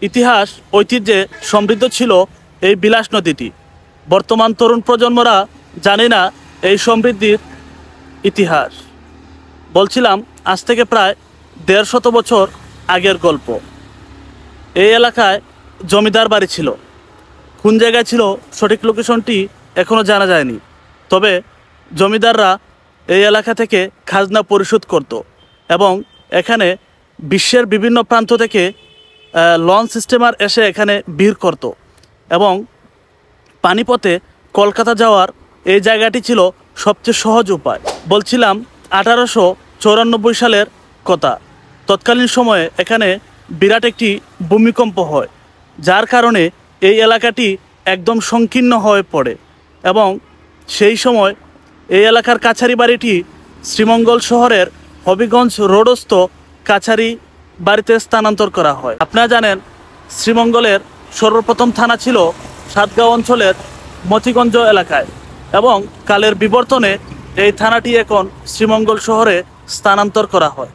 ইতিহাস ঐতিহ্যে সমৃদ্ধ ছিল এই বিলাস নদীটি। বর্তমান তরুণ প্রজন্মরা জানে না এই সমৃদ্ধির ইতিহাস। বলছিলাম আজ থেকে প্রায় ১৫০ বছর আগের গল্প। এই এলাকায় জমিদার বাড়ি ছিল। কোন জায়গায় ছিল সঠিক লোকেশনটি এখনও জানা যায়নি। তবে জমিদাররা এই এলাকা থেকে খাজনা পরিশোধ করত এবং এখানে বিশ্বের বিভিন্ন প্রান্ত থেকে লঞ্চ স্টিমার এসে এখানে ভিড় করত এবং পানিপথে কলকাতা যাওয়ার এই জায়গাটি ছিল সবচেয়ে সহজ উপায়। বলছিলাম 1894 সালের কথা। তৎকালীন সময়ে এখানে বিরাট একটি ভূমিকম্প হয়, যার কারণে এই এলাকাটি একদম সংকীর্ণ হয়ে পড়ে এবং সেই সময় এই এলাকার কাছারি বাড়িটি শ্রীমঙ্গল শহরের হবিগঞ্জ রোডস্থ কাছারি বাড়িতে স্থানান্তর করা হয়। আপনারা জানেন শ্রীমঙ্গলের সর্বপ্রথম থানা ছিল সাতগাঁও অঞ্চলের মতিগঞ্জ এলাকায় এবং কালের বিবর্তনে এই থানাটি এখন শ্রীমঙ্গল শহরে স্থানান্তর করা হয়।